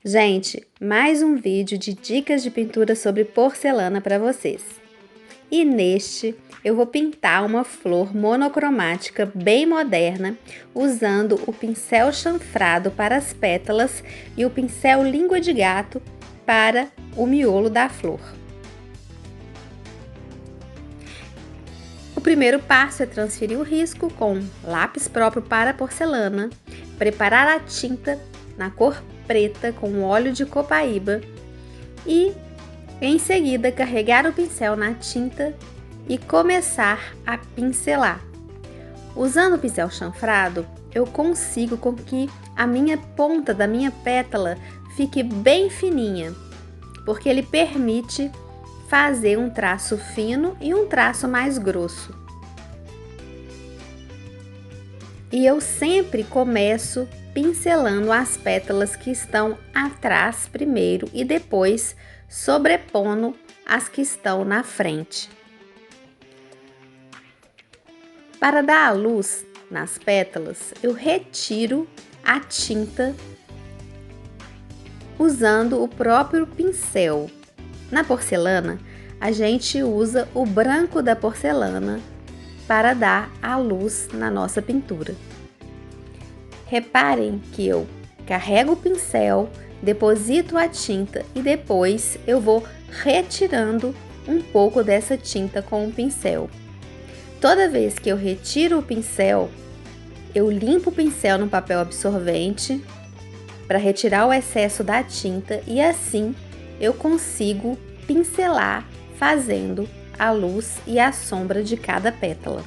Gente, mais um vídeo de dicas de pintura sobre porcelana para vocês. E neste eu vou pintar uma flor monocromática bem moderna, usando o pincel chanfrado para as pétalas e o pincel língua de gato para o miolo da flor. O primeiro passo é transferir o risco com lápis próprio para porcelana, preparar a tinta na cor preta com óleo de copaíba e, em seguida, carregar o pincel na tinta e começar a pincelar. Usando o pincel chanfrado, eu consigo com que a minha ponta da minha pétala fique bem fininha, porque ele permite fazer um traço fino e um traço mais grosso. E eu sempre começo pincelando as pétalas que estão atrás primeiro e depois sobrepondo as que estão na frente. Para dar a luz nas pétalas, eu retiro a tinta usando o próprio pincel. Na porcelana, a gente usa o branco da porcelana para dar a luz na nossa pintura. Reparem que eu carrego o pincel, deposito a tinta e depois eu vou retirando um pouco dessa tinta com o pincel. Toda vez que eu retiro o pincel, eu limpo o pincel no papel absorvente para retirar o excesso da tinta e assim eu consigo pincelar fazendo a luz e a sombra de cada pétala.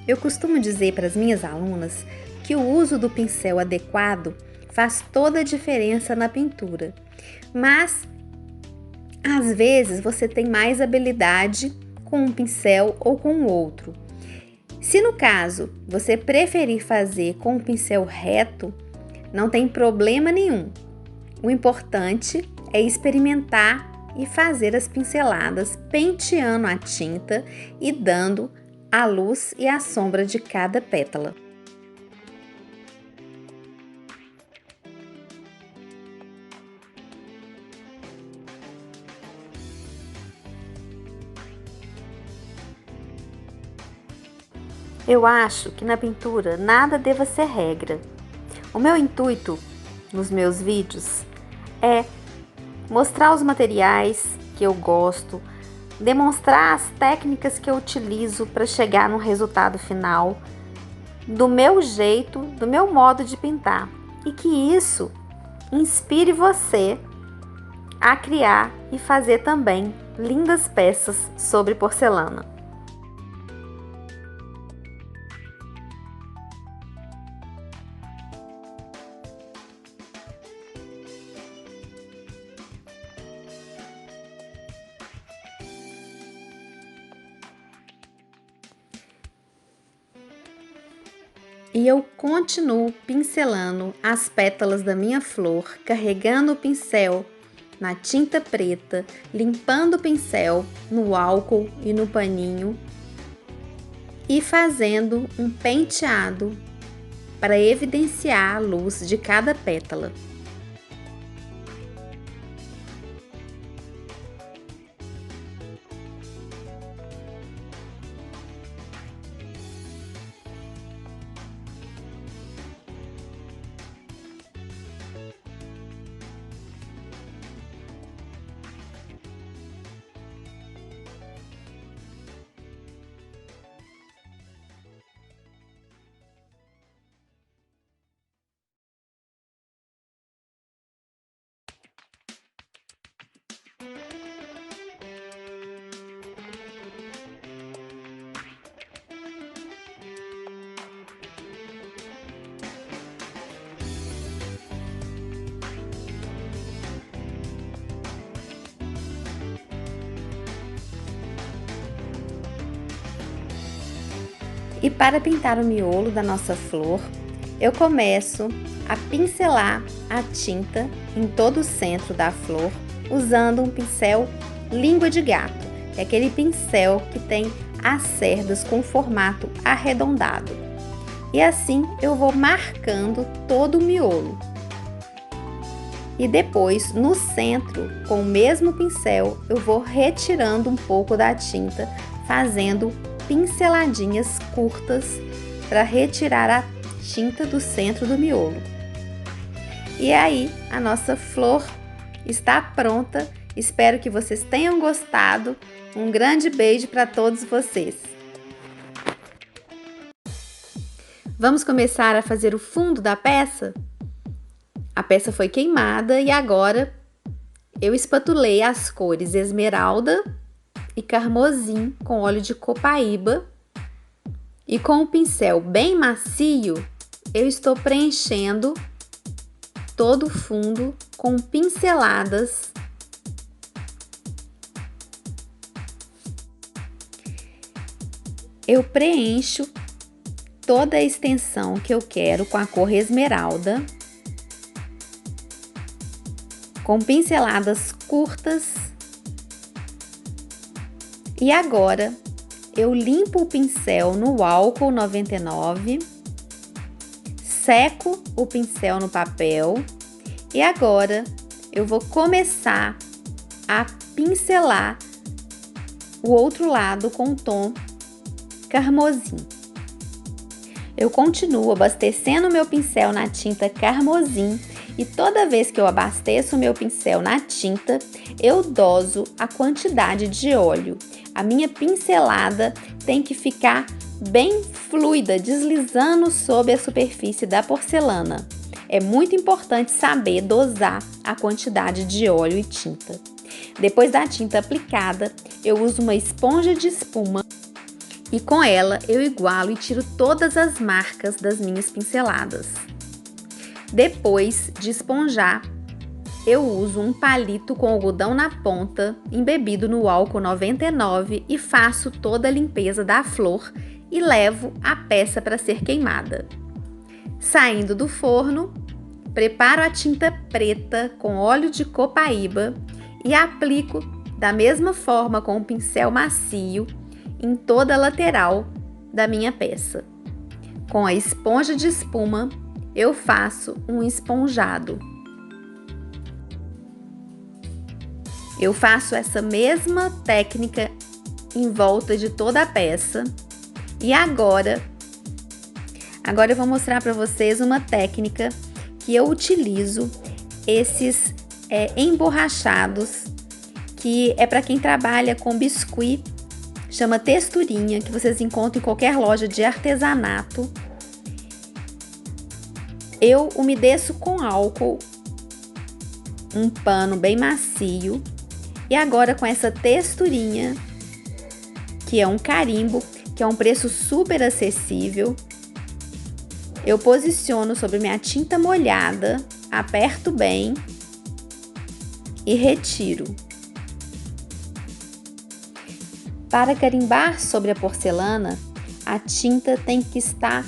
Eu costumo dizer para as minhas alunas que o uso do pincel adequado faz toda a diferença na pintura, mas às vezes você tem mais habilidade com um pincel ou com outro. Se no caso você preferir fazer com o pincel reto, não tem problema nenhum. O importante é experimentar e fazer as pinceladas penteando a tinta e dando a luz e a sombra de cada pétala. Eu acho que na pintura nada deva ser regra. O meu intuito nos meus vídeos é mostrar os materiais que eu gosto, demonstrar as técnicas que eu utilizo para chegar no resultado final, do meu jeito, do meu modo de pintar, e que isso inspire você a criar e fazer também lindas peças sobre porcelana. E eu continuo pincelando as pétalas da minha flor, carregando o pincel na tinta preta, limpando o pincel no álcool e no paninho e fazendo um penteado para evidenciar a luz de cada pétala. E para pintar o miolo da nossa flor, eu começo a pincelar a tinta em todo o centro da flor, usando um pincel língua de gato, é aquele pincel que tem as cerdas com formato arredondado. E assim eu vou marcando todo o miolo. E depois, no centro, com o mesmo pincel, eu vou retirando um pouco da tinta, fazendo pinceladinhas curtas para retirar a tinta do centro do miolo. E aí, a nossa flor está pronta. Espero que vocês tenham gostado. Um grande beijo para todos vocês. Vamos começar a fazer o fundo da peça? A peça foi queimada e agora eu espatulei as cores esmeralda e carmosim com óleo de copaíba e com um pincel bem macio eu estou preenchendo todo o fundo com pinceladas eu preencho toda a extensão que eu quero com a cor esmeralda, com pinceladas curtas. E agora eu limpo o pincel no álcool 99, seco o pincel no papel e agora eu vou começar a pincelar o outro lado com o tom carmosim. Eu continuo abastecendo meu pincel na tinta carmosim e toda vez que eu abasteço o meu pincel na tinta, eu doso a quantidade de óleo. A minha pincelada tem que ficar bem fluida, deslizando sobre a superfície da porcelana. É muito importante saber dosar a quantidade de óleo e tinta. Depois da tinta aplicada, eu uso uma esponja de espuma e com ela eu igualo e tiro todas as marcas das minhas pinceladas. Depois de esponjar, eu uso um palito com algodão na ponta, embebido no álcool 99 e faço toda a limpeza da flor e levo a peça para ser queimada. Saindo do forno, preparo a tinta preta com óleo de copaíba e aplico da mesma forma com um pincel macio em toda a lateral da minha peça. Com a esponja de espuma, eu faço um esponjado. Eu faço essa mesma técnica em volta de toda a peça. E agora eu vou mostrar para vocês uma técnica que eu utilizo, esses emborrachados, que é para quem trabalha com biscuit, chama texturinha, que vocês encontram em qualquer loja de artesanato. Eu umedeço com álcool um pano bem macio e agora com essa texturinha, que é um carimbo, que é um preço super acessível, eu posiciono sobre minha tinta molhada, aperto bem e retiro. Para carimbar sobre a porcelana, a tinta tem que estar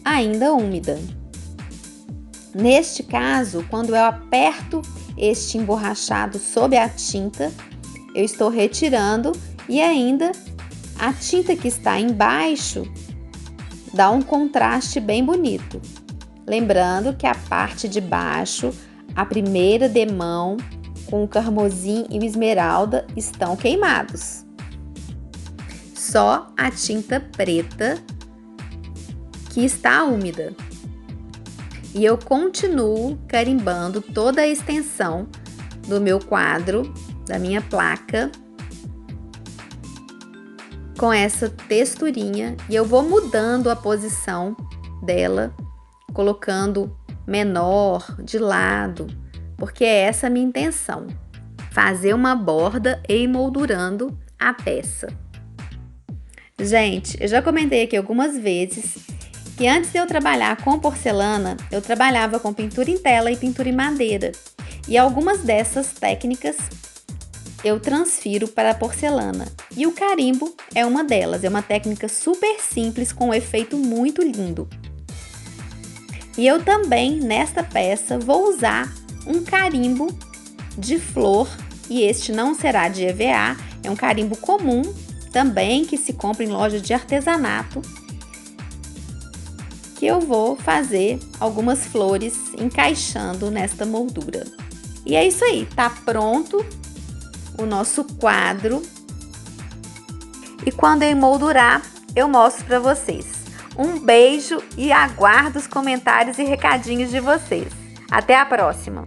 ainda úmida. Neste caso, quando eu aperto este emborrachado sob a tinta, eu estou retirando e ainda a tinta que está embaixo dá um contraste bem bonito. Lembrando que a parte de baixo, a primeira demão com o carmosim e o esmeralda estão queimados. Só a tinta preta que está úmida. E eu continuo carimbando toda a extensão do meu quadro, da minha placa, com essa texturinha, e eu vou mudando a posição dela, colocando menor, de lado, porque é essa a minha intenção, fazer uma borda e emoldurando a peça. Gente, eu já comentei aqui algumas vezes que antes de eu trabalhar com porcelana, eu trabalhava com pintura em tela e pintura em madeira. E algumas dessas técnicas eu transfiro para a porcelana. E o carimbo é uma delas, é uma técnica super simples com um efeito muito lindo. E eu também, nesta peça, vou usar um carimbo de flor, e este não será de EVA, é um carimbo comum, também que se compra em loja de artesanato, que eu vou fazer algumas flores encaixando nesta moldura. E é isso aí, tá pronto o nosso quadro. E quando eu emoldurar, eu mostro para vocês. Um beijo e aguardo os comentários e recadinhos de vocês. Até a próxima!